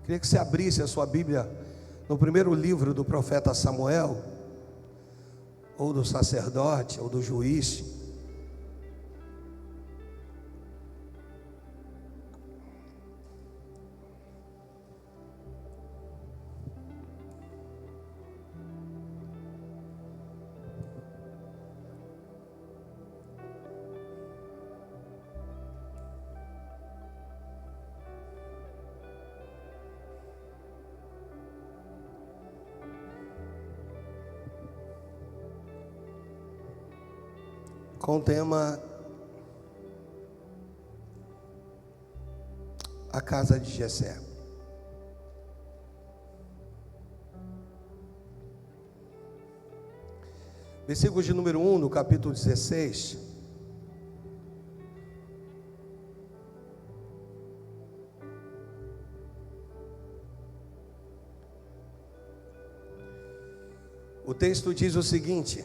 Queria que você abrisse a sua Bíblia no primeiro livro do profeta Samuel, ou do sacerdote, ou do juiz. Com o tema A Casa de Jessé. Versículo de número 1, no capítulo 16. O texto diz o seguinte: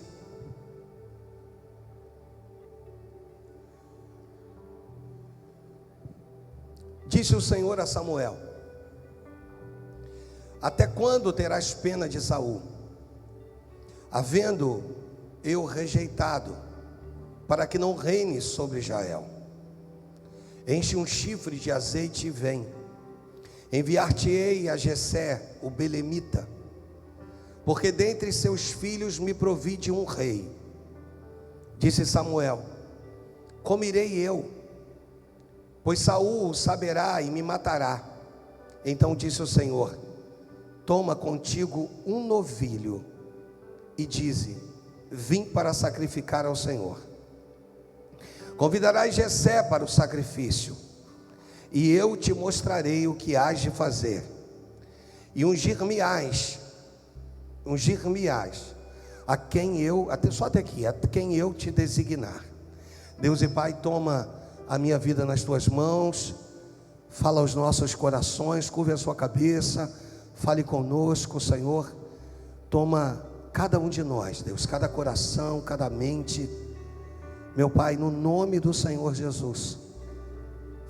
disse o Senhor a Samuel: até quando terás pena de Saul, havendo eu rejeitado, para que não reine sobre Israel? Enche um chifre de azeite e vem. Enviar-te-ei a Jessé, o belemita, porque dentre seus filhos me provide um rei. Disse Samuel: como irei eu? Pois Saul saberá e me matará. Então disse o Senhor: toma contigo um novilho e dize: vim para sacrificar ao Senhor. Convidarás Jessé para o sacrifício, e eu te mostrarei o que hás de fazer. E ungir-me-ás a quem eu, só até aqui, a quem eu te designar. Deus e Pai, toma a minha vida nas tuas mãos, fala aos nossos corações, curve a sua cabeça, fale conosco, Senhor. Toma cada um de nós, Deus, cada coração, cada mente, meu Pai, no nome do Senhor Jesus,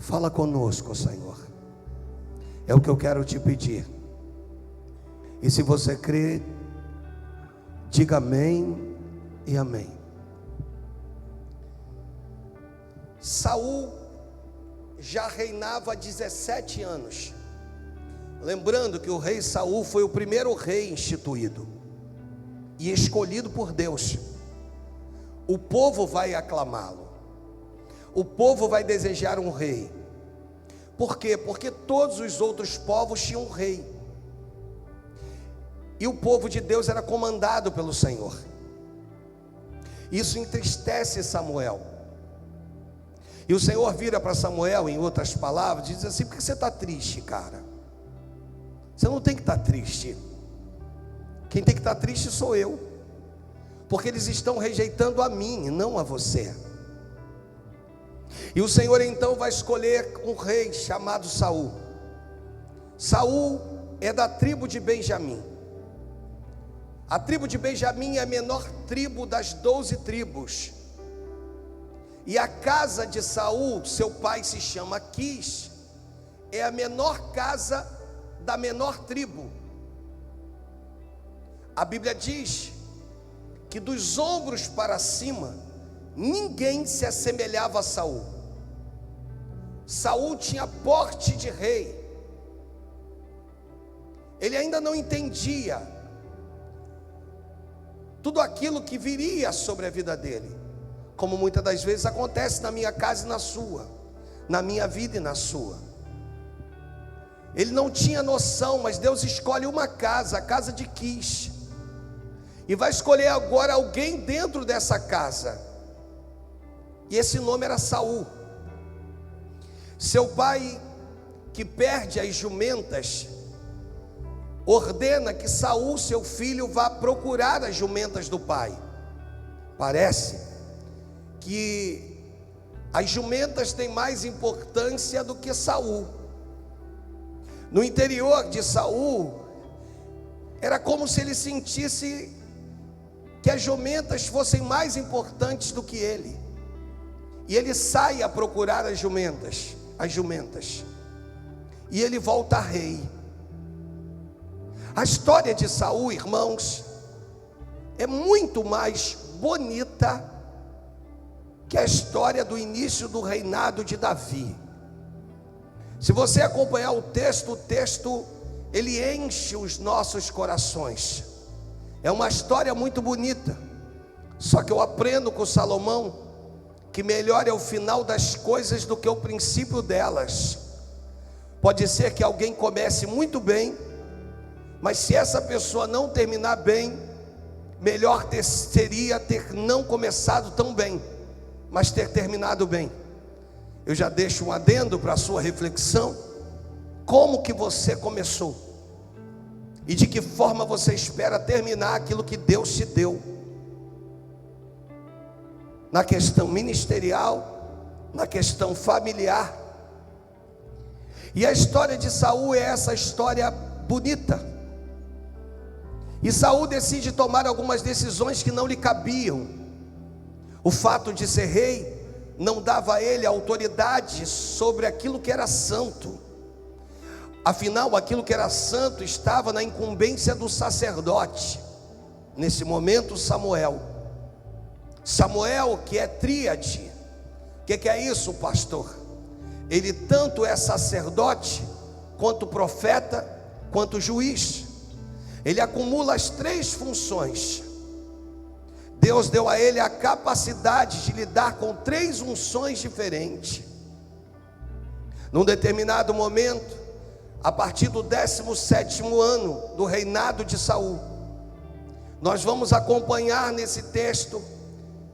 fala conosco, Senhor. É o que eu quero te pedir. E se você crê, diga amém e amém. Saul já reinava há 17 anos. Lembrando que o rei Saul foi o primeiro rei instituído e escolhido por Deus. O povo vai aclamá-lo. O povo vai desejar um rei. Por quê? Porque todos os outros povos tinham um rei. E o povo de Deus era comandado pelo Senhor. Isso entristece Samuel. E o Senhor vira para Samuel, em outras palavras, e diz assim: por que você está triste, cara? Você não tem que estar triste. Quem tem que estar triste sou eu, porque eles estão rejeitando a mim e não a você. E o Senhor então vai escolher um rei chamado Saul. Saul é da tribo de Benjamim. A tribo de Benjamim é a menor tribo das 12 tribos. E a casa de Saul, seu pai se chama Quis, é a menor casa da menor tribo. A Bíblia diz que dos ombros para cima, ninguém se assemelhava a Saul. Saul tinha porte de rei. Ele ainda não entendia tudo aquilo que viria sobre a vida dele, como muitas das vezes acontece na minha casa e na sua, na minha vida e na sua. Ele não tinha noção, mas Deus escolhe uma casa, a casa de Quis, e vai escolher agora alguém dentro dessa casa, e esse nome era Saul. Seu pai, que perde as jumentas, ordena que Saul, seu filho, vá procurar as jumentas do pai. Parece que as jumentas têm mais importância do que Saul. No interior de Saul, era como se ele sentisse que as jumentas fossem mais importantes do que ele. E ele sai a procurar as jumentas. E ele volta rei. A história de Saul, irmãos, é muito mais bonita que a história do início do reinado de Davi. Se você acompanhar o texto ele enche os nossos corações. É uma história muito bonita. Só que eu aprendo com Salomão que melhor é o final das coisas do que o princípio delas. Pode ser que alguém comece muito bem, mas se essa pessoa não terminar bem, melhor seria ter não começado tão bem, mas ter terminado bem. Eu já deixo um adendo para a sua reflexão. Como que você começou? E de que forma você espera terminar aquilo que Deus te deu? Na questão ministerial, na questão familiar. E a história de Saul é essa história bonita. E Saul decide tomar algumas decisões que não lhe cabiam. O fato de ser rei não dava a ele autoridade sobre aquilo que era santo. Afinal, aquilo que era santo estava na incumbência do sacerdote. Nesse momento, Samuel, que é tríade. O que é isso, pastor? Ele tanto é sacerdote, quanto profeta, quanto juiz. Ele acumula as três funções. Deus deu a ele a capacidade de lidar com três unções diferentes. Num determinado momento, a partir do 17º ano do reinado de Saul, nós vamos acompanhar nesse texto,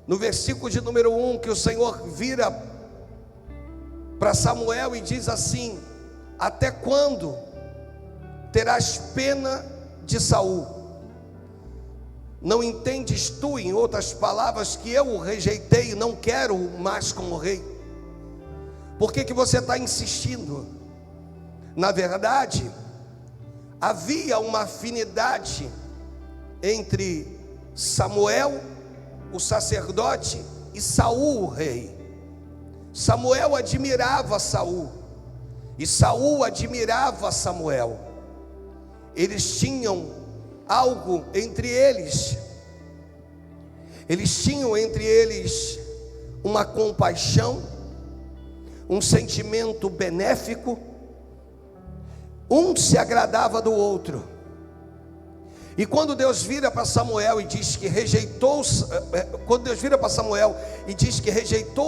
no versículo de número 1, que o Senhor vira para Samuel e diz assim: até quando terás pena de Saul? Não entendes tu, em outras palavras, que eu o rejeitei e não quero mais como rei? Por que você está insistindo? Na verdade, havia uma afinidade entre Samuel, o sacerdote, e Saul, o rei. Samuel admirava Saul, e Saul admirava Samuel. Eles tinham algo entre eles. Eles tinham entre eles uma compaixão, um sentimento benéfico. Um se agradava do outro. E quando Deus vira para Samuel e diz que rejeitou,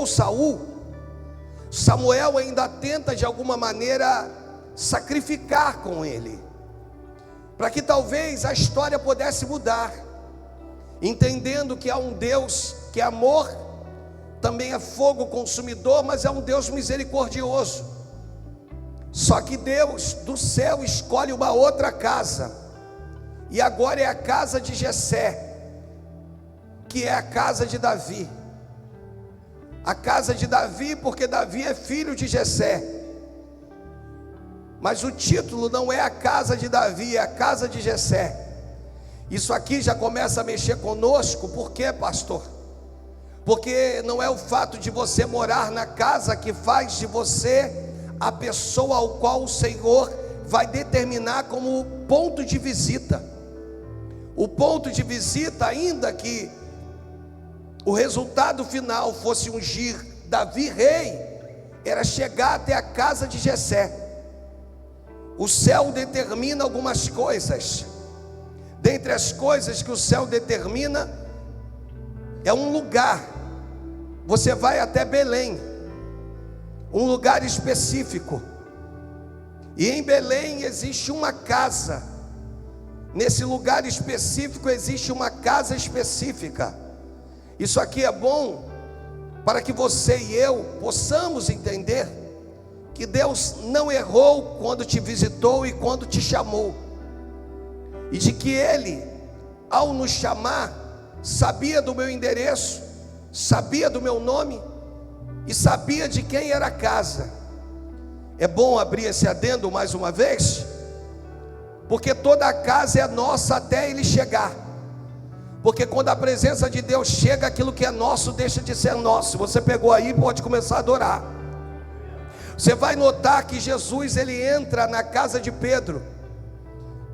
Saul, Samuel ainda tenta de alguma maneira sacrificar com ele, para que talvez a história pudesse mudar, entendendo que há um Deus que é amor, também é fogo consumidor, mas é um Deus misericordioso. Só que Deus do céu escolhe uma outra casa, e agora é a casa de Jessé, que é a casa de Davi. A casa de Davi, porque Davi é filho de Jessé. Mas o título não é a casa de Davi, é a casa de Jessé. Isso aqui já começa a mexer conosco. Por quê, pastor? Porque não é o fato de você morar na casa que faz de você a pessoa ao qual o Senhor vai determinar como ponto de visita. O ponto de visita, ainda que o resultado final fosse ungir Davi rei, era chegar até a casa de Jessé. O céu determina algumas coisas. Dentre as coisas que o céu determina, é um lugar. Você vai até Belém, um lugar específico, e em Belém existe uma casa. Nesse lugar específico existe uma casa específica. Isso aqui é bom para que você e eu possamos entender que Deus não errou quando te visitou e quando te chamou, e de que Ele, ao nos chamar, sabia do meu endereço, sabia do meu nome e sabia de quem era a casa. É bom abrir esse adendo mais uma vez, porque toda a casa é nossa até Ele chegar. Porque quando a presença de Deus chega, aquilo que é nosso deixa de ser nosso. Se você pegou aí, pode começar a adorar. Você vai notar que Jesus, ele entra na casa de Pedro.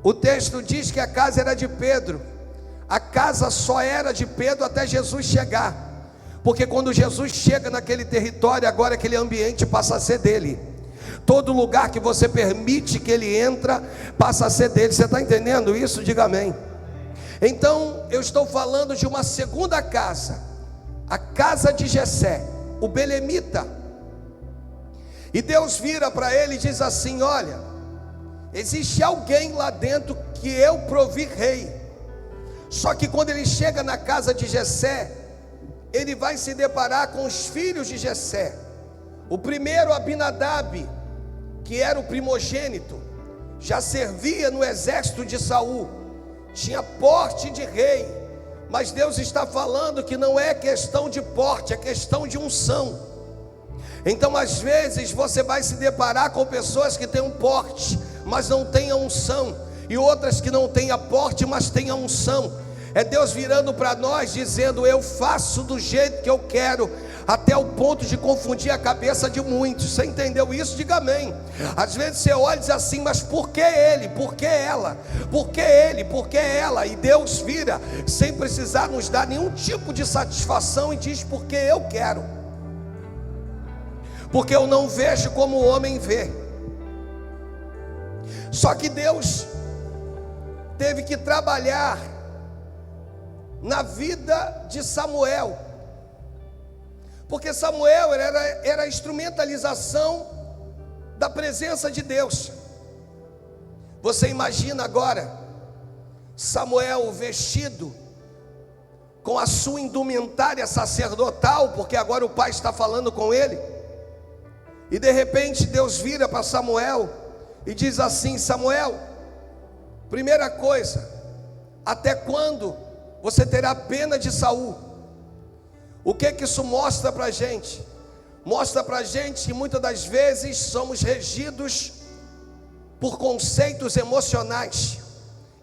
O texto diz que a casa era de Pedro. A casa só era de Pedro até Jesus chegar, porque quando Jesus chega naquele território, agora aquele ambiente passa a ser dele. Todo lugar que você permite que ele entra, passa a ser dele. Você está entendendo isso? Diga amém. Então eu estou falando de uma segunda casa, a casa de Jessé, o belemita. E Deus vira para ele e diz assim: olha, existe alguém lá dentro que eu provi rei. Só que quando ele chega na casa de Jessé, ele vai se deparar com os filhos de Jessé. O primeiro, Abinadab, que era o primogênito, já servia no exército de Saul, tinha porte de rei. Mas Deus está falando que não é questão de porte, é questão de unção. Então às vezes você vai se deparar com pessoas que têm um porte, mas não têm a unção, e outras que não têm a porte, mas têm a unção. É Deus virando para nós dizendo: eu faço do jeito que eu quero, até o ponto de confundir a cabeça de muitos. Você entendeu isso? Diga amém. Às vezes você olha e diz assim: mas por que ele? Por que ela? Por que ele? Por que ela? E Deus vira sem precisar nos dar nenhum tipo de satisfação e diz: porque eu quero, porque eu não vejo como o homem vê. Só que Deus teve que trabalhar na vida de Samuel, porque Samuel era a instrumentalização da presença de Deus. Você imagina agora Samuel vestido com a sua indumentária sacerdotal, porque agora o pai está falando com ele, e de repente Deus vira para Samuel e diz assim: Samuel, primeira coisa, até quando você terá pena de Saul? O que isso mostra para a gente? Mostra para a gente que muitas das vezes somos regidos por conceitos emocionais,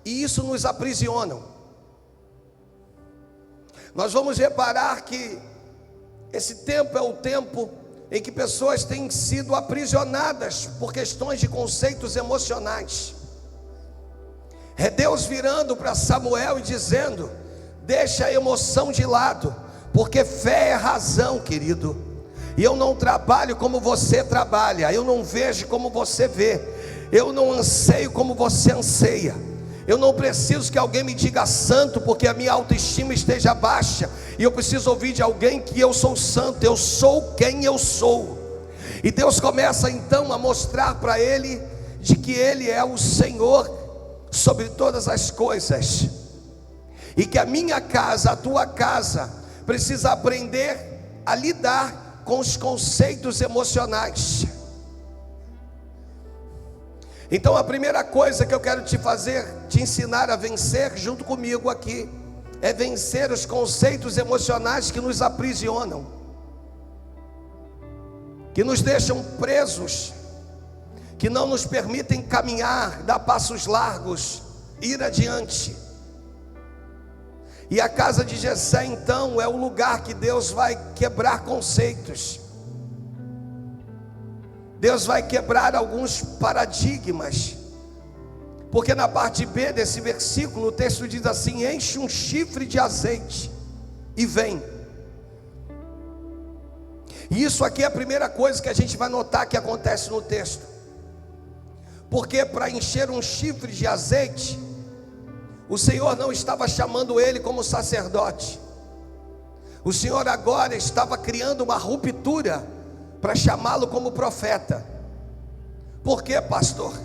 e isso nos aprisiona. Nós vamos reparar que esse tempo é o tempo em que pessoas têm sido aprisionadas por questões de conceitos emocionais. É Deus virando para Samuel e dizendo: deixa a emoção de lado, porque fé é razão, querido. E eu não trabalho como você trabalha, eu não vejo como você vê, eu não anseio como você anseia. Eu não preciso que alguém me diga santo, porque a minha autoestima esteja baixa, e eu preciso ouvir de alguém que eu sou santo. Eu sou quem eu sou. E Deus começa então a mostrar para ele de que ele é o Senhor sobre todas as coisas, e que a minha casa, a tua casa, precisa aprender a lidar com os conceitos emocionais. Então a primeira coisa que eu quero te ensinar a vencer junto comigo aqui, é vencer os conceitos emocionais que nos aprisionam, que nos deixam presos, que não nos permitem caminhar, dar passos largos, ir adiante. E a casa de Jessé então é o lugar que Deus vai quebrar conceitos. Deus vai quebrar alguns paradigmas, porque na parte B desse versículo o texto diz assim: enche um chifre de azeite e vem. E isso aqui é a primeira coisa que a gente vai notar que acontece no texto, porque para encher um chifre de azeite, o Senhor não estava chamando ele como sacerdote. O Senhor agora estava criando uma ruptura para chamá-lo como profeta. Por quê, pastor?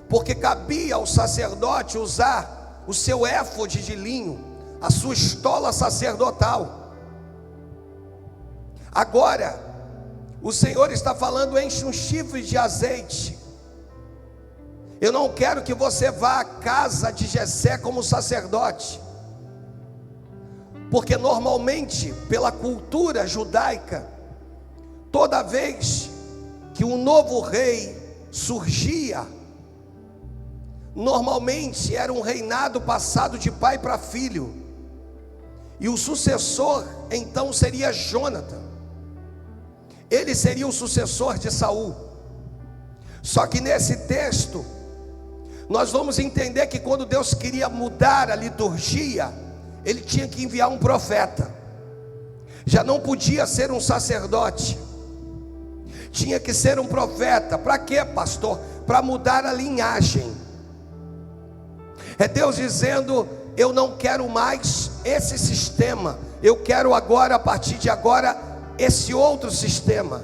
Porque cabia ao sacerdote usar o seu éfode de linho, a sua estola sacerdotal. Agora, o Senhor está falando: enche um chifre de azeite. Eu não quero que você vá à casa de Jessé como sacerdote, porque normalmente, pela cultura judaica, toda vez que um novo rei surgia, normalmente era um reinado passado de pai para filho, e o sucessor então seria Jonatã. Ele seria o sucessor de Saul. Só que nesse texto nós vamos entender que quando Deus queria mudar a liturgia, Ele tinha que enviar um profeta. Já não podia ser um sacerdote, tinha que ser um profeta. Para quê, pastor? Para mudar a linhagem. É Deus dizendo: eu não quero mais esse sistema, eu quero agora, a partir de agora, esse outro sistema.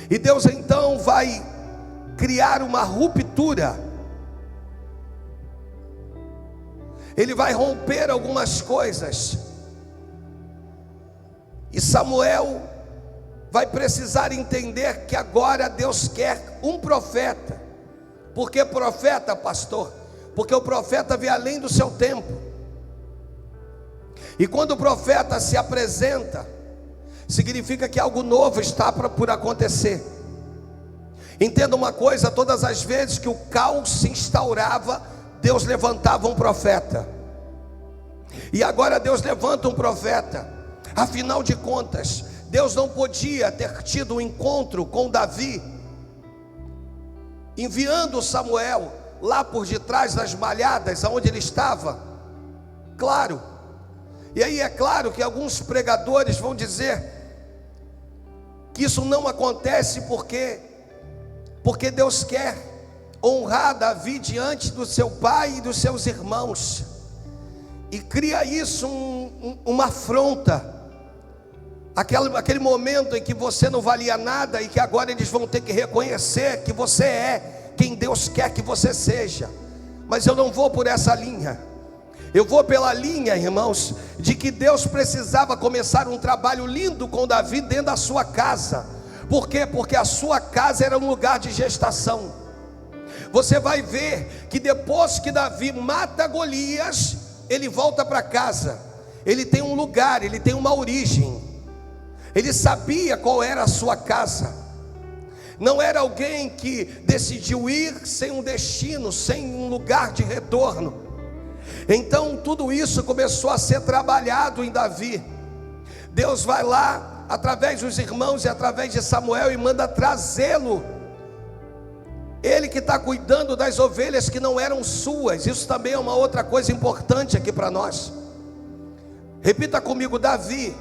E Deus então vai criar uma ruptura. Ele vai romper algumas coisas. E Samuel vai precisar entender que agora Deus quer um profeta. Por que profeta, pastor? Porque o profeta vê além do seu tempo. E quando o profeta se apresenta, significa que algo novo está por acontecer. Entenda uma coisa: todas as vezes que o caos se instaurava, Deus levantava um profeta. E agora Deus levanta um profeta. Afinal de contas, Deus não podia ter tido um encontro com Davi, enviando Samuel lá por detrás das malhadas, aonde ele estava. Claro. E aí é claro que alguns pregadores vão dizer que isso não acontece porque Deus quer honrar Davi diante do seu pai e dos seus irmãos, e cria isso uma afronta. Aquele momento em que você não valia nada e que agora eles vão ter que reconhecer que você é quem Deus quer que você seja. Mas eu não vou por essa linha. Eu vou pela linha, irmãos, de que Deus precisava começar um trabalho lindo com Davi dentro da sua casa. Por quê? Porque a sua casa era um lugar de gestação. Você vai ver que depois que Davi mata Golias, ele volta para casa. Ele tem um lugar, ele tem uma origem. Ele sabia qual era a sua casa. Não era alguém que decidiu ir sem um destino, sem um lugar de retorno. Então tudo isso começou a ser trabalhado em Davi. Deus vai lá, através dos irmãos e através de Samuel, e manda trazê-lo. Ele que está cuidando das ovelhas que não eram suas. Isso também é uma outra coisa importante aqui para nós. Repita comigo: Davi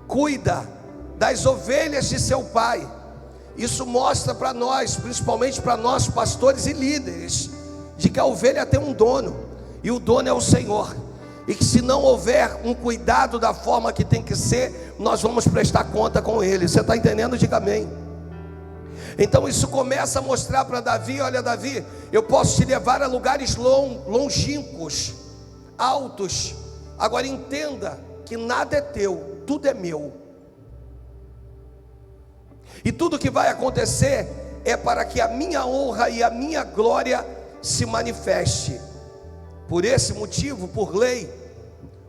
cuida das ovelhas de seu pai. Isso mostra para nós, principalmente para nós pastores e líderes, de que a ovelha tem um dono, e o dono é o Senhor. E que se não houver um cuidado da forma que tem que ser, nós vamos prestar conta com ele. Você está entendendo? Diga amém. Então isso começa a mostrar para Davi: olha, Davi, eu posso te levar a lugares longínquos, altos. Agora entenda que nada é teu, tudo é meu. E tudo que vai acontecer é para que a minha honra e a minha glória se manifeste. Por esse motivo, por lei,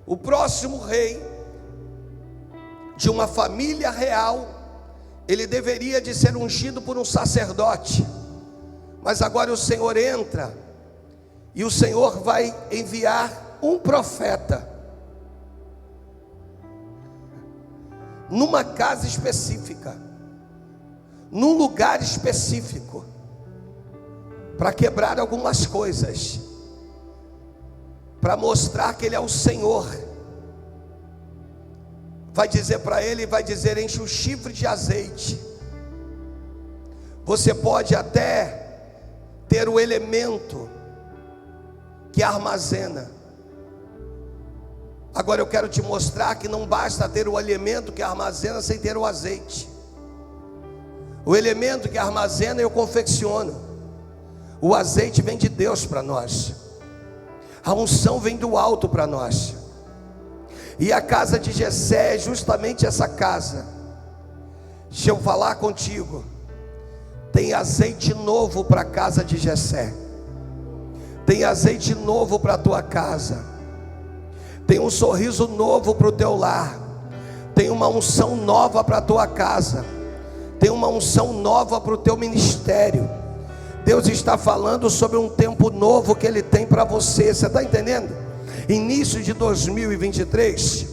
o próximo rei de uma família real, ele deveria de ser ungido por um sacerdote. Mas agora o Senhor entra, e o Senhor vai enviar um profeta, numa casa específica, num lugar específico, para quebrar algumas coisas, para mostrar que Ele é o Senhor. Vai dizer para ele, vai dizer: enche o chifre de azeite. Você pode até ter o elemento que armazena. Agora eu quero te mostrar que não basta ter o elemento que armazena sem ter o azeite. O elemento que armazena eu confecciono. O azeite vem de Deus para nós. A unção vem do alto para nós. E a casa de Jessé é justamente essa casa. Deixa eu falar contigo. Tem azeite novo para a casa de Jessé. Tem azeite novo para a tua casa. Tem um sorriso novo para o teu lar. Tem uma unção nova para a tua casa. Tem uma unção nova para o teu ministério. Deus está falando sobre um tempo novo que Ele tem para você. Você está entendendo? Início de 2023,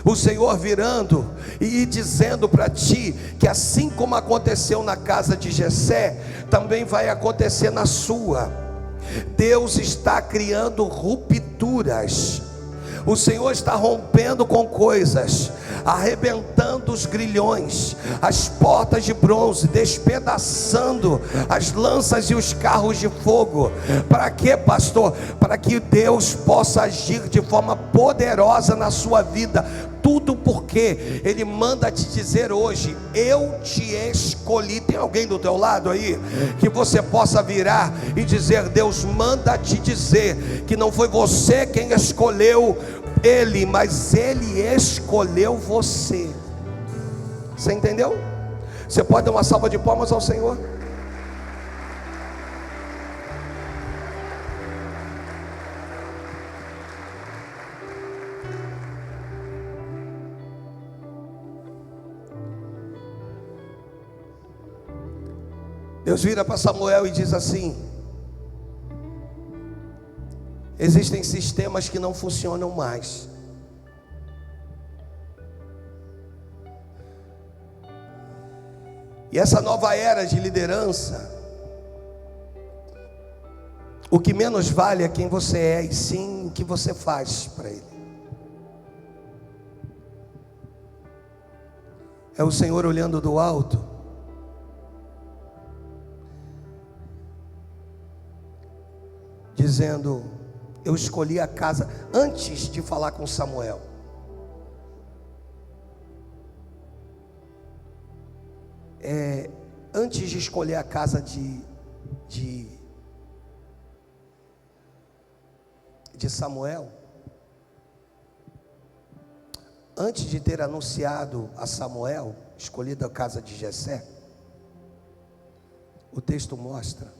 O Senhor virando e dizendo para ti que assim como aconteceu na casa de Jessé, também vai acontecer na sua. Deus está criando rupturas. O Senhor está rompendo com coisas, arrebentando os grilhões, as portas de bronze, despedaçando as lanças e os carros de fogo. Para quê, pastor? Para que Deus possa agir de forma poderosa na sua vida. Tudo porque Ele manda te dizer hoje: eu te escolhi. Tem alguém do teu lado aí que você possa virar e dizer: Deus manda te dizer que não foi você quem escolheu Ele, mas Ele escolheu você. Você entendeu? Você pode dar uma salva de palmas ao Senhor? Deus vira para Samuel e diz assim: existem sistemas que não funcionam mais. E essa nova era de liderança, o que menos vale é quem você é, e sim o que você faz para Ele. É o Senhor olhando do alto, dizendo: eu escolhi a casa. Antes de falar com Samuel, antes de escolher a casa de Samuel, antes de ter anunciado a Samuel, escolhido a casa de Jessé, o texto mostra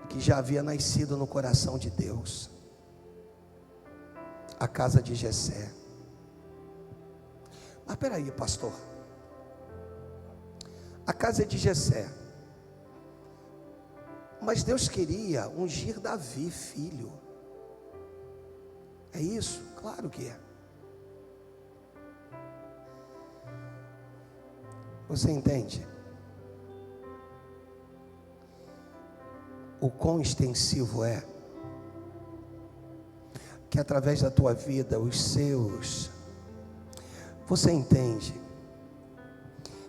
que já havia nascido no coração de Deus a casa de Jessé. Mas peraí, pastor, a casa é de Jessé, mas Deus queria ungir Davi, filho. É isso? Claro que é. Você entende o quão extensivo é? Que através da tua vida, você entende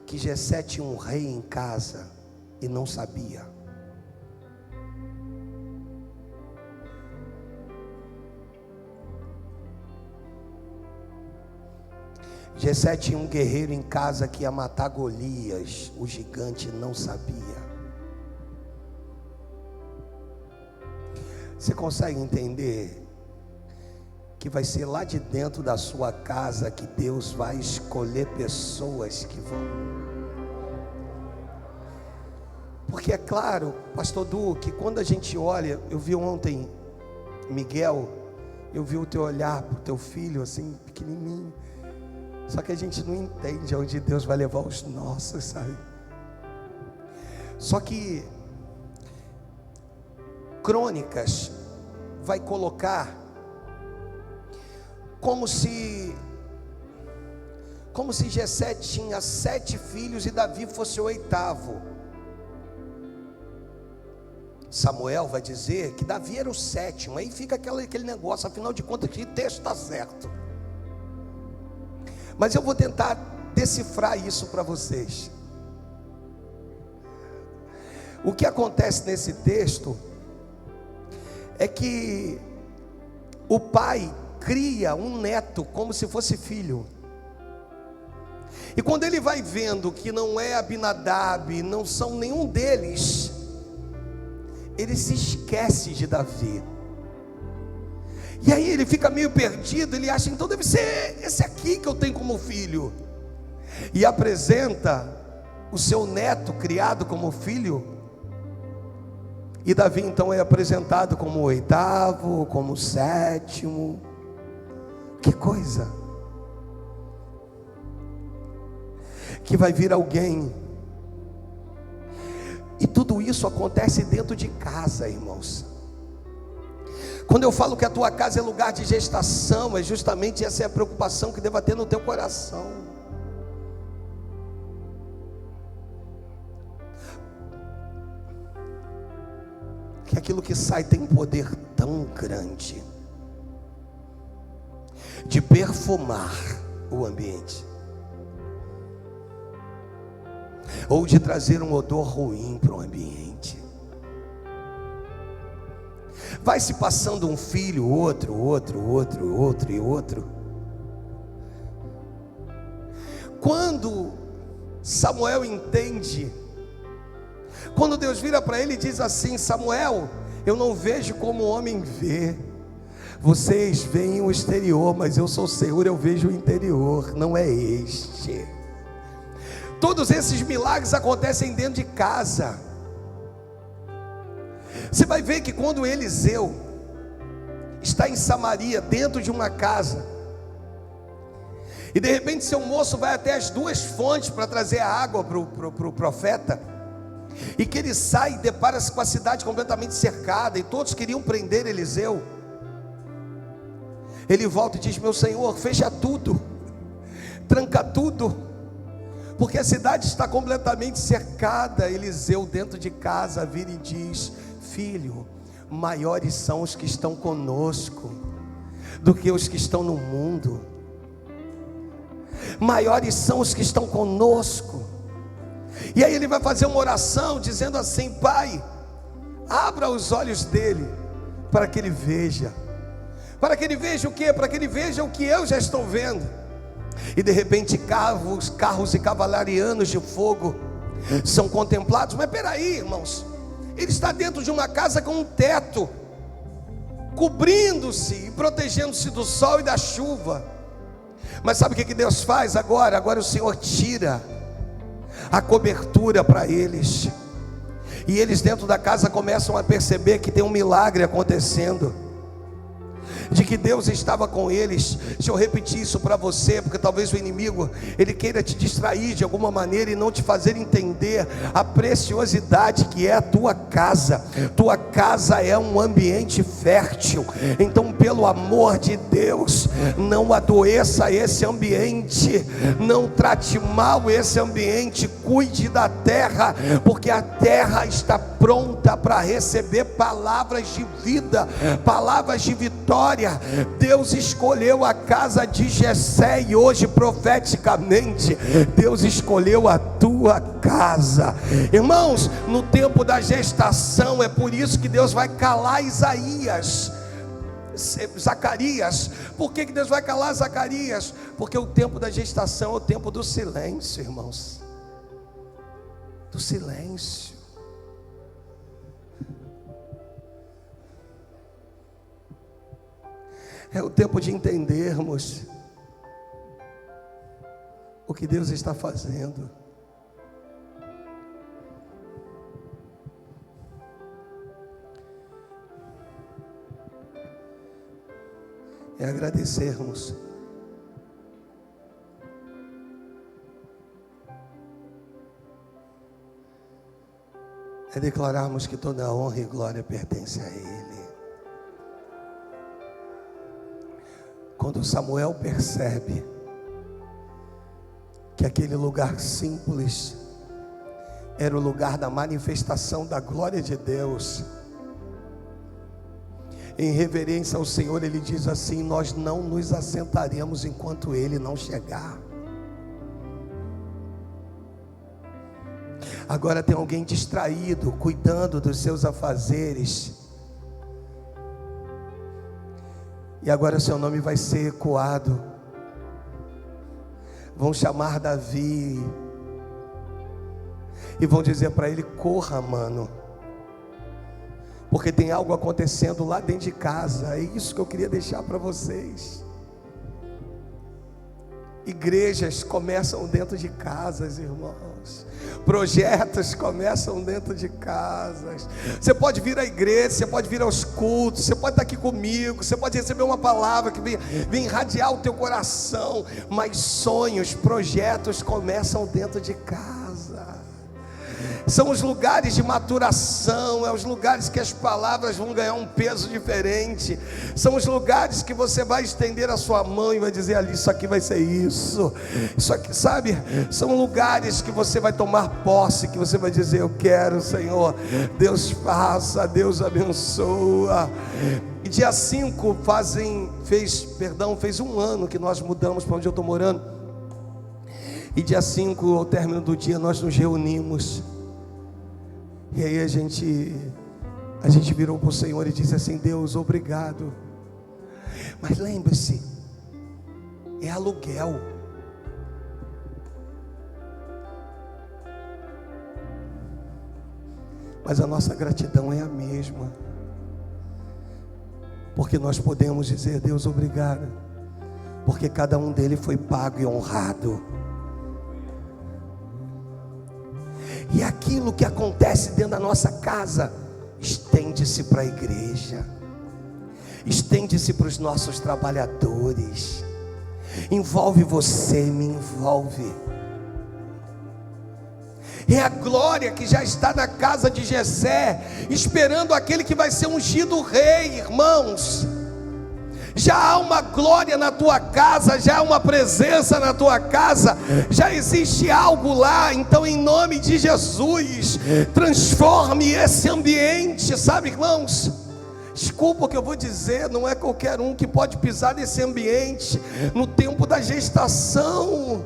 que Jessé tinha um rei em casa e não sabia. Jessé tinha um guerreiro em casa que ia matar Golias, o gigante, não sabia. Você consegue entender que vai ser lá de dentro da sua casa que Deus vai escolher pessoas que vão? Porque é claro, pastor Du, que quando a gente olha, eu vi ontem Miguel, eu vi o teu olhar para o teu filho assim, pequenininho. Só que a gente não entende aonde Deus vai levar os nossos, sabe? Só que Crônicas vai colocar como se Jessé tinha 7 filhos e Davi fosse o 8º. Samuel vai dizer que Davi era o 7º. Aí fica aquele negócio, afinal de contas, que texto está certo. Mas eu vou tentar decifrar isso para vocês. O que acontece nesse texto é que o pai cria um neto como se fosse filho. E quando ele vai vendo que não é Abinadab, não são nenhum deles, ele se esquece de Davi. E aí ele fica meio perdido, ele acha, então deve ser esse aqui que eu tenho como filho. E apresenta o seu neto criado como filho. E Davi então é apresentado como o 8º, como o 7º. Que coisa! Que vai vir alguém. E tudo isso acontece dentro de casa, irmãos. Quando eu falo que a tua casa é lugar de gestação, é justamente essa é a preocupação que deva ter no teu coração. Que aquilo que sai tem um poder tão grande de perfumar o ambiente, ou de trazer um odor ruim para o ambiente. Vai se passando um filho, outro e outro. Quando Samuel entende, quando Deus vira para ele e diz assim: Samuel, eu não vejo como o homem vê. Vocês veem o exterior, mas eu sou o Senhor, eu vejo o interior, não é este. Todos esses milagres acontecem dentro de casa. Você vai ver que quando Eliseu está em Samaria, dentro de uma casa, e de repente seu moço vai até as duas fontes para trazer a água para o profeta, e que ele sai e depara-se com a cidade completamente cercada, e todos queriam prender Eliseu. Ele volta e diz: meu senhor, fecha tudo, tranca tudo, porque a cidade está completamente cercada. Eliseu, dentro de casa, vira e diz: filho, maiores são os que estão conosco do que os que estão no mundo. Maiores são os que estão conosco. E aí ele vai fazer uma oração dizendo assim: pai, abra os olhos dele para que ele veja. Para que ele veja o quê? Para que ele veja o que eu já estou vendo. E de repente carros e cavalarianos de fogo são contemplados. Mas peraí, irmãos, ele está dentro de uma casa com um teto, cobrindo-se e protegendo-se do sol e da chuva. Mas sabe o que Deus faz agora? Agora o Senhor tira a cobertura para eles, e eles dentro da casa começam a perceber que tem um milagre acontecendo, de que Deus estava com eles. Deixa eu repetir isso para você, porque talvez o inimigo ele queira te distrair de alguma maneira e não te fazer entender a preciosidade que é a tua casa. Tua casa é um ambiente fértil. Então, pelo amor de Deus, não adoeça esse ambiente, não trate mal esse ambiente, cuide da terra, porque a terra está pronta para receber palavras de vida, palavras de vitória. Deus escolheu a casa de Jessé, e hoje profeticamente Deus escolheu a tua casa. Irmãos, no tempo da gestação, é por isso que Deus vai calar Zacarias. Por que Deus vai calar Zacarias? Porque o tempo da gestação é o tempo do silêncio, irmãos. Do silêncio. É o tempo de entendermos o que Deus está fazendo. É agradecermos. É declararmos que toda a honra e glória pertence a Ele. Quando Samuel percebe que aquele lugar simples era o lugar da manifestação da glória de Deus, em reverência ao Senhor, ele diz assim: nós não nos assentaremos enquanto Ele não chegar. Agora tem alguém distraído, cuidando dos seus afazeres, e agora seu nome vai ser ecoado. Vão chamar Davi e vão dizer para ele: corra, mano, porque tem algo acontecendo lá dentro de casa. É isso que eu queria deixar para vocês. Igrejas começam dentro de casas, irmãos. Projetos começam dentro de casas. Você pode vir à igreja, você pode vir aos cultos, você pode estar aqui comigo, você pode receber uma palavra que vem irradiar o teu coração, mas sonhos, projetos começam dentro de casa. São os lugares de maturação, é os lugares que as palavras vão ganhar um peso diferente. São os lugares que você vai estender a sua mão e vai dizer ali, isso aqui vai ser isso. Isso aqui, sabe? São lugares que você vai tomar posse, que você vai dizer, eu quero, Senhor. Deus faça, Deus abençoa. E dia 5 fez um ano que nós mudamos para onde eu estou morando. E dia 5, ao término do dia, nós nos reunimos. E aí a gente virou para o Senhor e disse assim, Deus, obrigado. Mas lembre-se, é aluguel. Mas a nossa gratidão é a mesma. Porque nós podemos dizer, Deus, obrigado. Porque cada um dele foi pago e honrado. E aquilo que acontece dentro da nossa casa, estende-se para a igreja, estende-se para os nossos trabalhadores, envolve você, me envolve. É a glória que já está na casa de Jessé, esperando aquele que vai ser ungido rei, irmãos. Já há uma glória na tua casa, já há uma presença na tua casa, já existe algo lá. Então, em nome de Jesus, transforme esse ambiente, sabe, irmãos? Desculpa o que eu vou dizer, não é qualquer um que pode pisar nesse ambiente no tempo da gestação.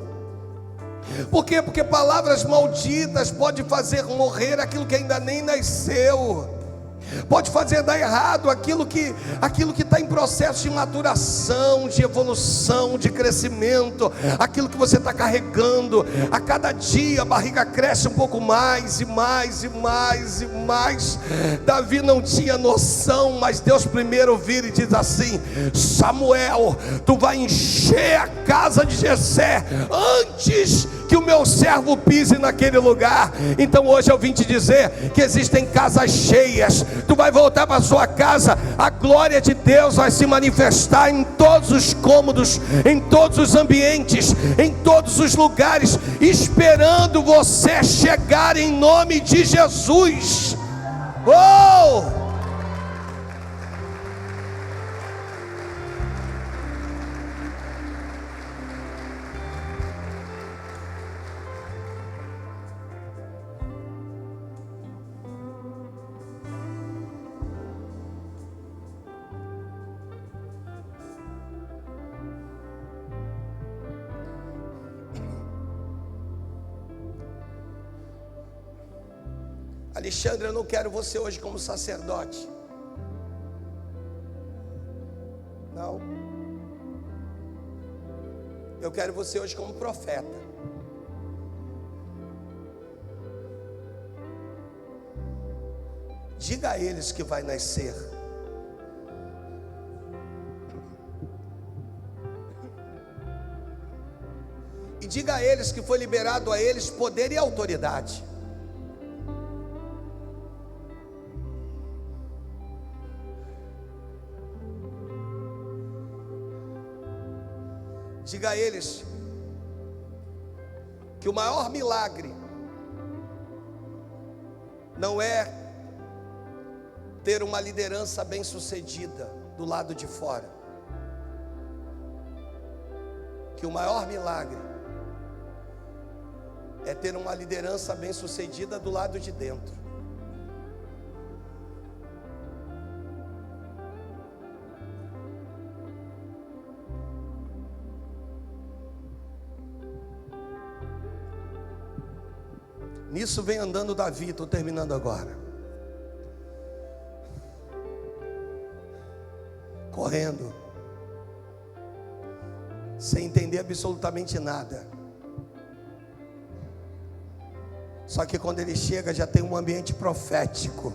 Por quê? Porque palavras malditas podem fazer morrer aquilo que ainda nem nasceu. Pode fazer dar errado aquilo que está em processo de maturação, de evolução, de crescimento, aquilo que você está carregando. A cada dia a barriga cresce um pouco mais e mais e mais e mais. Davi não tinha noção, mas Deus primeiro vira e diz assim, Samuel, tu vai encher a casa de Jessé antes que o meu servo pise naquele lugar. Então hoje eu vim te dizer que existem casas cheias. Tu vai voltar para sua casa, a glória de Deus vai se manifestar em todos os cômodos, em todos os ambientes, em todos os lugares, esperando você chegar em nome de Jesus. Oh! Alexandre, eu não quero você hoje como sacerdote. Não. Eu quero você hoje como profeta. Diga a eles que vai nascer. E diga a eles que foi liberado a eles poder e autoridade. Diga a eles que o maior milagre não é ter uma liderança bem-sucedida do lado de fora. Que o maior milagre é ter uma liderança bem-sucedida do lado de dentro. Nisso vem andando Davi, estou terminando agora. Correndo, sem entender absolutamente nada. Só que quando ele chega já tem um ambiente profético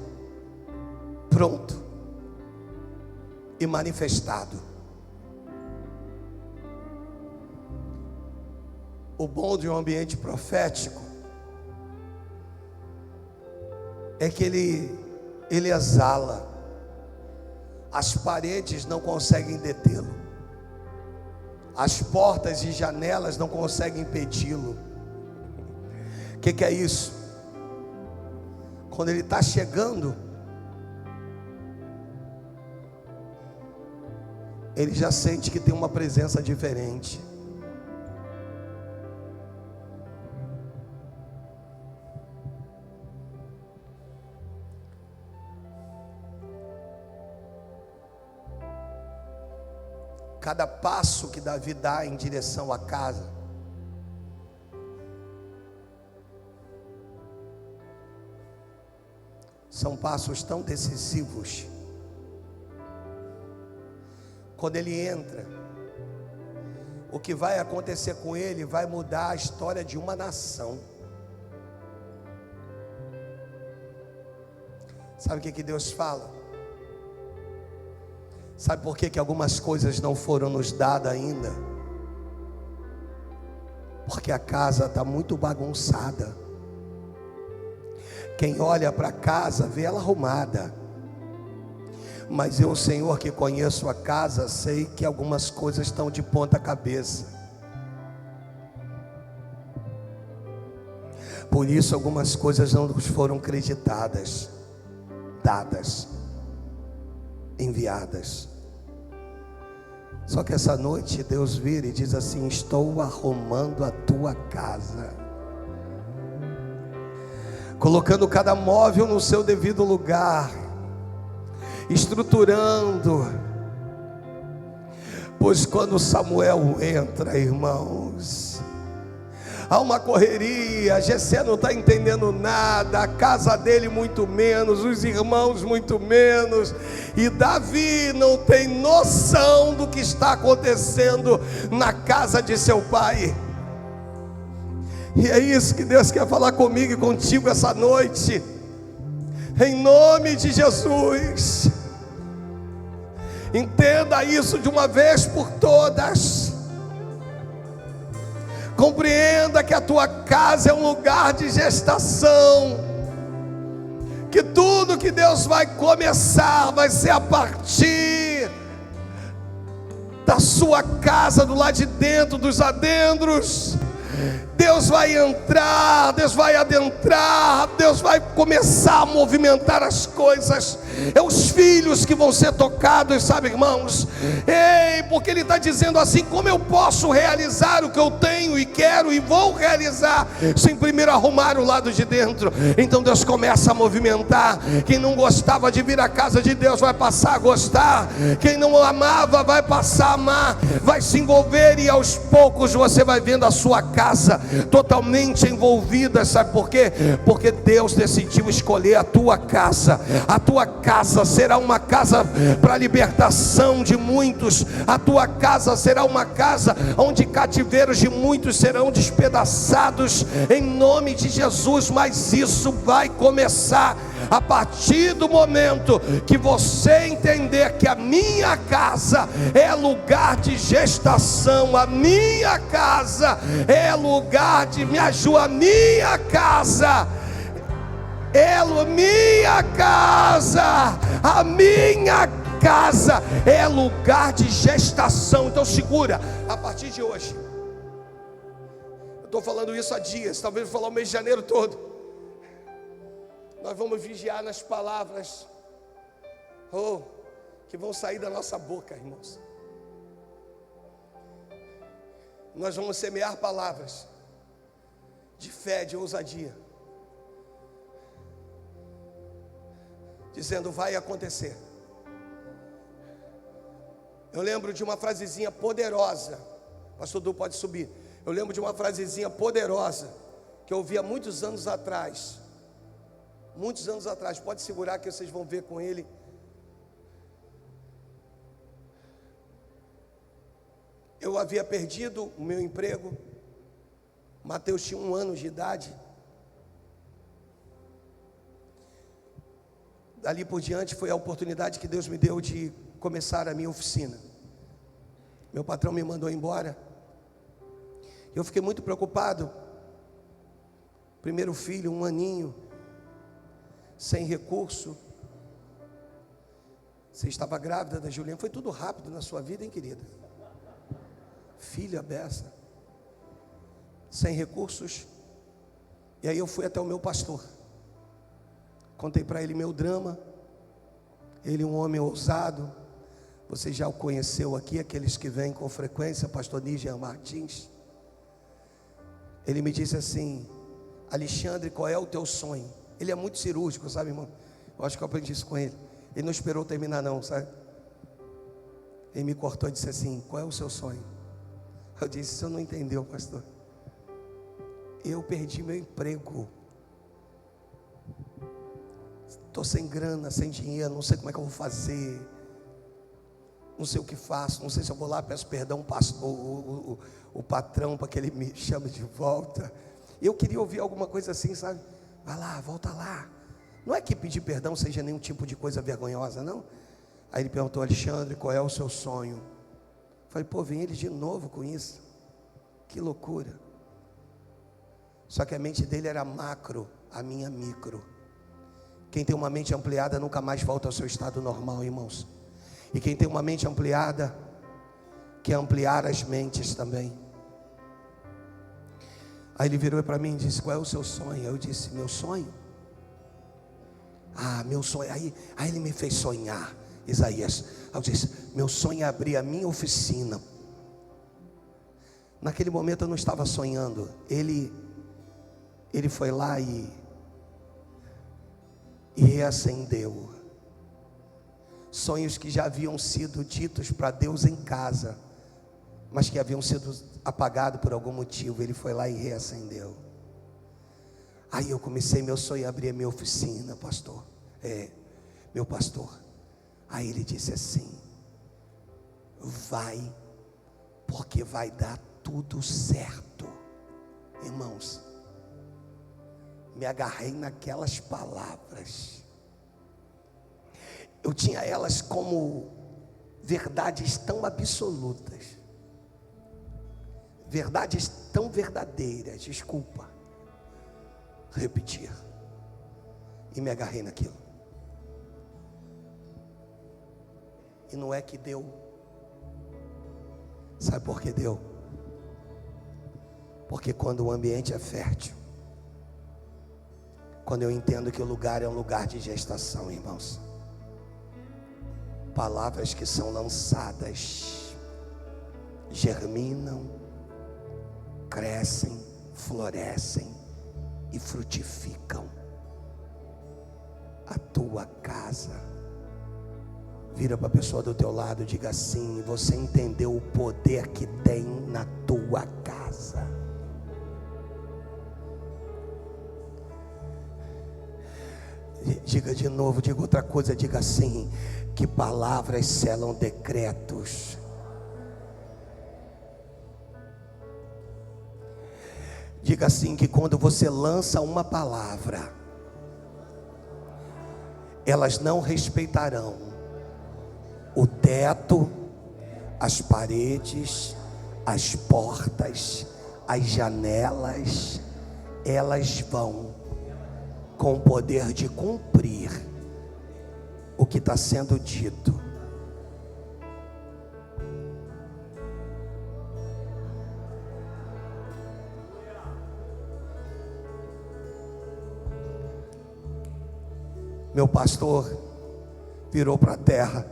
pronto e manifestado. O bom de um ambiente profético é que ele exala. As paredes não conseguem detê-lo. As portas e janelas não conseguem impedi-lo. O que é isso? quando ele está chegando, ele já sente que tem uma presença diferente. Cada passo que Davi dá em direção à casa, são passos tão decisivos. Quando ele entra, o que vai acontecer com ele vai mudar a história de uma nação. Sabe o que Deus fala? Sabe por que algumas coisas não foram nos dadas ainda? Porque a casa está muito bagunçada. Quem olha para a casa vê ela arrumada, mas eu, Senhor, que conheço a casa, sei que algumas coisas estão de ponta cabeça. Por isso algumas coisas não nos foram creditadas, dadas, enviadas. Só que essa noite Deus vira e diz assim: estou arrumando a tua casa, colocando cada móvel no seu devido lugar, estruturando. Pois quando Samuel entra, irmãos, há uma correria. Jessé não está entendendo nada, a casa dele muito menos, os irmãos muito menos, e Davi não tem noção do que está acontecendo na casa de seu pai. E é isso que Deus quer falar comigo e contigo essa noite, em nome de Jesus. Entenda isso de uma vez por todas. Compreenda que a tua casa é um lugar de gestação, que tudo que Deus vai começar vai ser a partir da sua casa, do lado de dentro, dos adentros. Deus vai entrar, Deus vai adentrar, Deus vai começar a movimentar as coisas. É os filhos que vão ser tocados, sabe, irmãos? Ei, porque Ele está dizendo assim: como eu posso realizar o que eu tenho e quero e vou realizar, sem primeiro arrumar o lado de dentro? Então Deus começa a movimentar. Quem não gostava de vir à casa de Deus vai passar a gostar. Quem não amava vai passar a amar, vai se envolver, e aos poucos você vai vendo a sua casa totalmente envolvida. Sabe por quê? Porque Deus decidiu escolher a tua casa. A tua casa será uma casa para a libertação de muitos. A tua casa será uma casa onde cativeiros de muitos serão despedaçados, em nome de Jesus. Mas isso vai começar a partir do momento que você entender que a minha casa é lugar de gestação. A minha casa é lugar de me ajuda. A minha casa a minha casa é lugar de gestação. Então segura, a partir de hoje, eu estou falando isso há dias, talvez vou falar o mês de janeiro todo. Nós vamos vigiar nas palavras que vão sair da nossa boca, irmãos. Nós vamos semear palavras de fé, de ousadia, dizendo: vai acontecer. Eu lembro de uma frasezinha poderosa, pastor Du pode subir. Eu lembro de uma frasezinha poderosa que eu ouvi há muitos anos atrás. Pode segurar que vocês vão ver com ele. Eu havia perdido o meu emprego. Mateus tinha 1 ano de idade. Dali por diante foi a oportunidade que Deus me deu de começar a minha oficina. Meu patrão me mandou embora. Eu fiquei muito preocupado. Primeiro filho, 1 aninho, sem recurso. Você estava grávida da Juliana. Foi tudo rápido na sua vida, hein, querida? Filha beça, sem recursos. E aí eu fui até o meu pastor, Contei para ele meu drama. Ele é um homem ousado. Você já o conheceu aqui, aqueles que vêm com frequência, pastor Níger Martins. Ele me disse assim: Alexandre, qual é o teu sonho? Ele é muito cirúrgico, sabe, irmão? Eu acho que eu aprendi isso com ele. Ele não esperou terminar não, sabe? Ele me cortou e disse assim: qual é o seu sonho? Eu disse: o senhor não entendeu, pastor. Eu perdi meu emprego. Estou sem grana, sem dinheiro, não sei como é que eu vou fazer. Não sei o que faço, não sei se eu vou lá, peço perdão o patrão para que ele me chame de volta. Eu queria ouvir alguma coisa assim, sabe? Vai lá, volta lá. Não é que pedir perdão seja nenhum tipo de coisa vergonhosa, não. Aí ele perguntou: Alexandre, qual é o seu sonho? Eu falei: pô, vem ele de novo com isso. Que loucura. Só que a mente dele era macro, a minha micro. Quem tem uma mente ampliada nunca mais volta ao seu estado normal, irmãos. E quem tem uma mente ampliada quer ampliar as mentes também. Aí ele virou para mim e disse: qual é o seu sonho? Eu disse: meu sonho? Ah, meu sonho. Aí ele me fez sonhar, Isaías. Eu disse: meu sonho é abrir a minha oficina. Naquele momento eu não estava sonhando. Ele foi lá e reacendeu sonhos que já haviam sido ditos para Deus em casa, mas que haviam sido apagados por algum motivo. Ele foi lá e reacendeu. Aí eu comecei, meu sonho é abrir a minha oficina, pastor. Meu pastor. Aí ele disse assim: vai, porque vai dar tudo certo. Irmãos, me agarrei naquelas palavras. Eu tinha elas como verdades tão absolutas, verdades tão verdadeiras. Desculpa repetir. E me agarrei naquilo. E não é que deu. Sabe por que deu? Porque quando o ambiente é fértil, quando eu entendo que o lugar é um lugar de gestação, irmãos, palavras que são lançadas germinam, crescem, florescem e frutificam. A tua casa. Vira para a pessoa do teu lado e diga assim: você entendeu o poder que tem na tua casa? Diga de novo, diga outra coisa, diga assim: que palavras selam decretos. Diga assim: que quando você lança uma palavra, elas não respeitarão o teto, as paredes, as portas, as janelas. Elas vão com o poder de cumprir o que está sendo dito. Meu pastor virou para a terra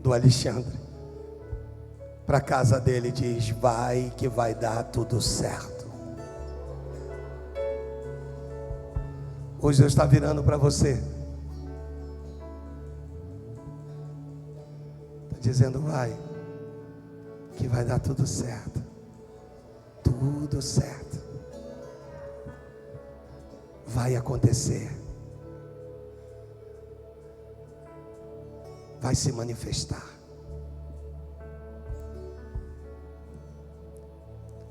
do Alexandre, para a casa dele, e diz: vai que vai dar tudo certo. Hoje Deus está virando para você, está dizendo: vai, que vai dar tudo certo. Tudo certo. Vai acontecer. Vai se manifestar.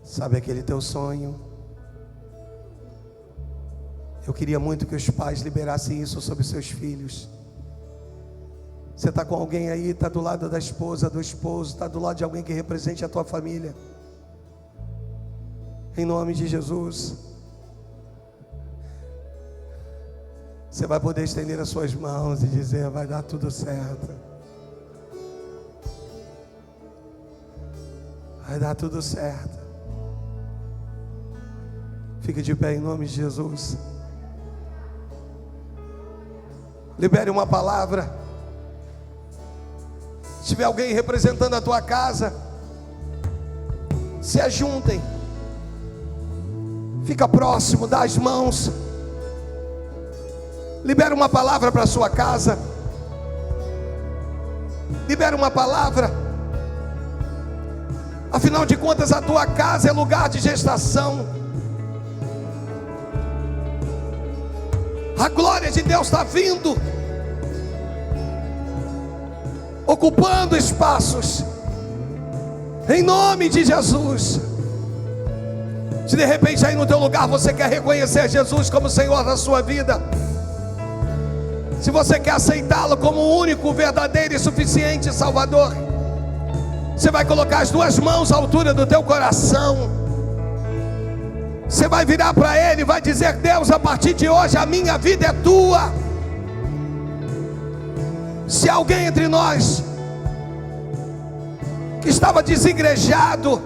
Sabe aquele teu sonho? Eu queria muito que os pais liberassem isso sobre seus filhos. Você está com alguém aí, está do lado da esposa, do esposo, está do lado de alguém que represente a tua família. Em nome de Jesus, você vai poder estender as suas mãos e dizer: vai dar tudo certo. Vai dar tudo certo. Fique de pé em nome de Jesus. Libere uma palavra. Se tiver alguém representando a tua casa, se ajuntem. Fica próximo, dá as mãos. Libera uma palavra para a sua casa. Libera uma palavra. Afinal de contas, a tua casa é lugar de gestação. A glória de Deus está vindo, ocupando espaços, em nome de Jesus. Se de repente aí no teu lugar você quer reconhecer Jesus como Senhor da sua vida, se você quer aceitá-lo como o único, verdadeiro e suficiente Salvador, você vai colocar as duas mãos à altura do teu coração. Você vai virar para Ele e vai dizer: Deus, a partir de hoje a minha vida é Tua. Se alguém entre nós que estava desigrejado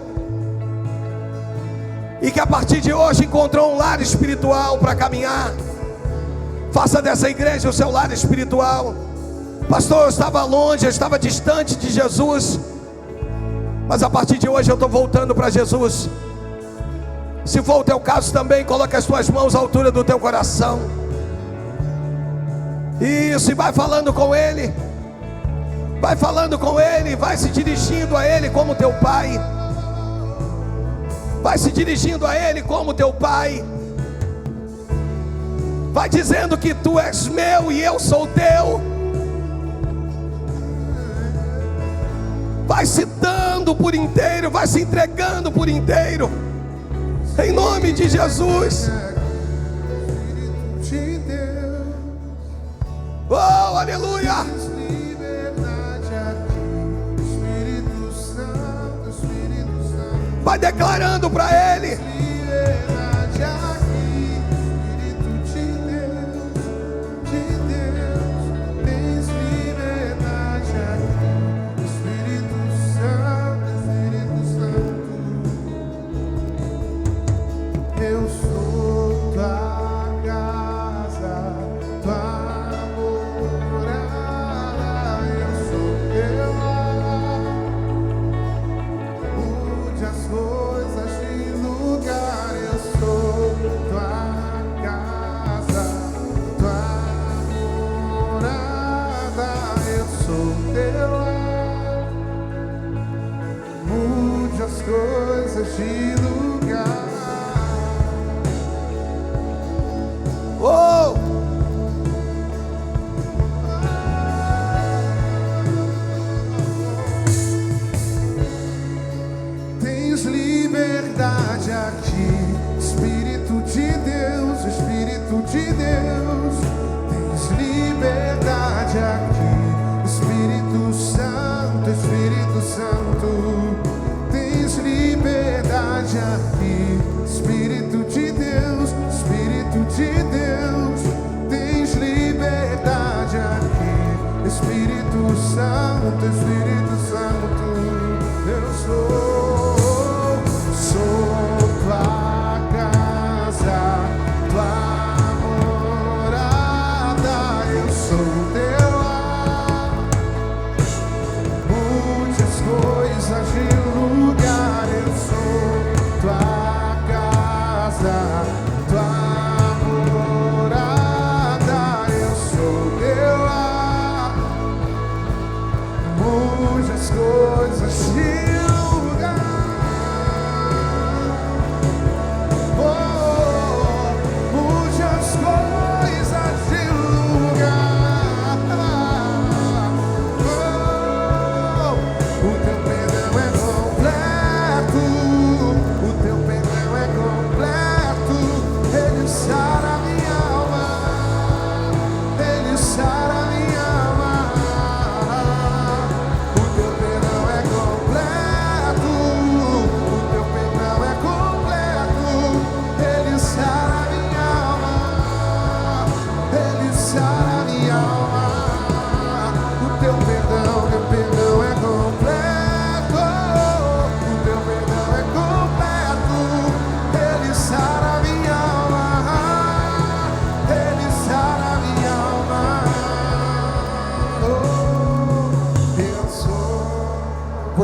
e que a partir de hoje encontrou um lar espiritual para caminhar, faça dessa igreja o seu lar espiritual. Pastor, eu estava longe, eu estava distante de Jesus, mas a partir de hoje eu estou voltando para Jesus. Se for o teu caso também, coloque as tuas mãos à altura do teu coração. Isso, e vai falando com Ele. Vai falando com Ele, vai se dirigindo a Ele como teu Pai. Vai se dirigindo a Ele como teu Pai. Vai dizendo que Tu és meu e eu sou teu. Vai se dando por inteiro, vai se entregando por inteiro, em nome de Jesus. Oh, aleluia. Vai declarando para Ele. Muitas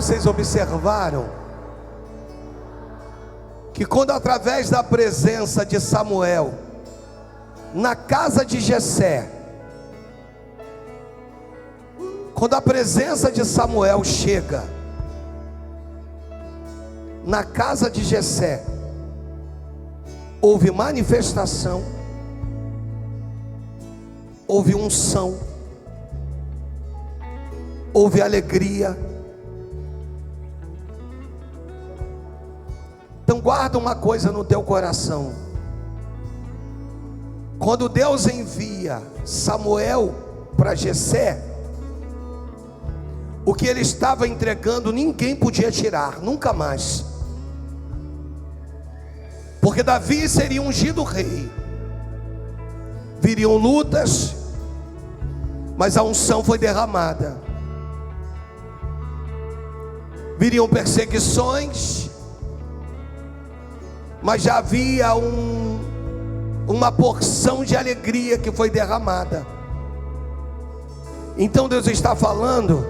Vocês observaram que quando através da presença de Samuel na casa de Jessé, quando a presença de Samuel chega na casa de Jessé, houve manifestação, houve unção, houve alegria. Então guarda uma coisa no teu coração: quando Deus envia Samuel para Jessé, o que ele estava entregando ninguém podia tirar, nunca mais. Porque Davi seria ungido rei, viriam lutas, mas a unção foi derramada. Viriam perseguições, mas já havia uma porção de alegria que foi derramada. Então Deus está falando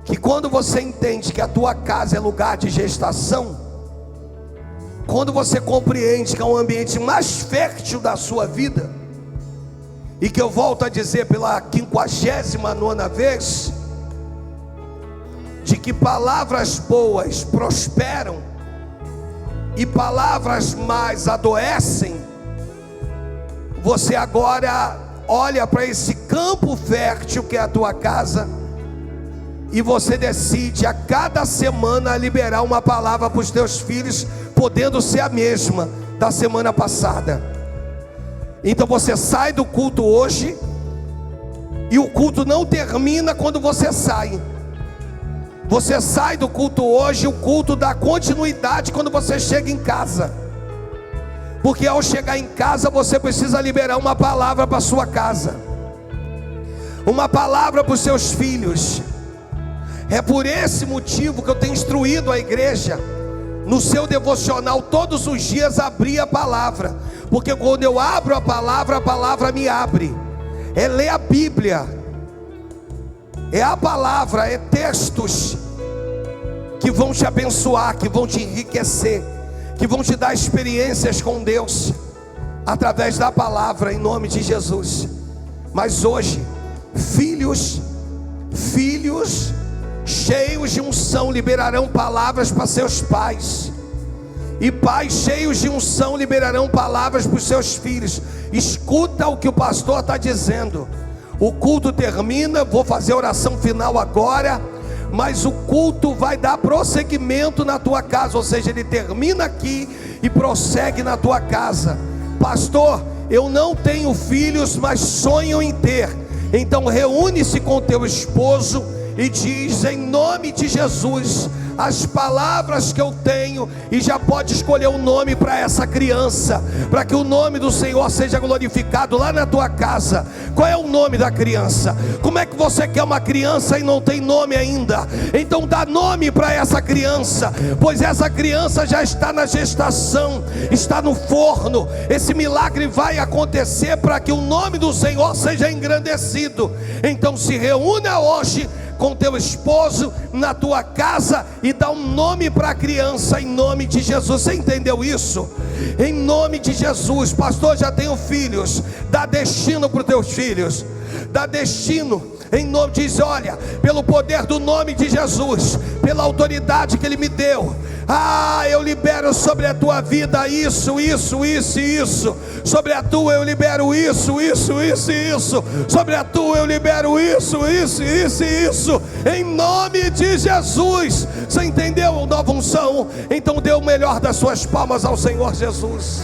que quando você entende que a tua casa é lugar de gestação, quando você compreende que é um ambiente mais fértil da sua vida, e que eu volto a dizer pela 59ª vez, de que palavras boas prosperam e palavras más adoecem, você agora olha para esse campo fértil que é a tua casa, e você decide a cada semana liberar uma palavra para os teus filhos, podendo ser a mesma da semana passada. Então você sai do culto hoje, e o culto não termina quando você sai. Você sai do culto hoje, o culto dá continuidade quando você chega em casa. Porque ao chegar em casa você precisa liberar uma palavra para a sua casa, uma palavra para os seus filhos. É por esse motivo que eu tenho instruído a igreja, no seu devocional, todos os dias abrir a palavra. Porque quando eu abro a palavra me abre. É ler a Bíblia, é a palavra, é textos que vão te abençoar, que vão te enriquecer, que vão te dar experiências com Deus, através da palavra, em nome de Jesus. Mas hoje, filhos cheios de unção liberarão palavras para seus pais, e pais cheios de unção liberarão palavras para os seus filhos. Escuta o que o pastor está dizendo. O culto termina, vou fazer a oração final agora, mas o culto vai dar prosseguimento na tua casa, ou seja, ele termina aqui e prossegue na tua casa. Pastor, eu não tenho filhos, mas sonho em ter. Então reúne-se com teu esposo e diz em nome de Jesus as palavras que eu tenho, e já pode escolher um nome para essa criança, para que o nome do Senhor seja glorificado lá na tua casa. Qual é o nome da criança? Como é que você quer uma criança e não tem nome ainda? Então dá nome para essa criança, pois essa criança já está na gestação, está no forno. Esse milagre vai acontecer para que o nome do Senhor seja engrandecido. Então se reúna hoje com teu esposo na tua casa e dá um nome para a criança, em nome de Jesus. Você entendeu isso? Em nome de Jesus. Pastor, já tenho filhos. Dá destino para os teus filhos, dá destino. Em nome, diz, olha, pelo poder do nome de Jesus, pela autoridade que Ele me deu, eu libero sobre a tua vida isso. Sobre a tua eu libero isso. Sobre a tua eu libero isso. Em nome de Jesus. Você entendeu? Nova unção. Então dê o melhor das suas palmas ao Senhor Jesus.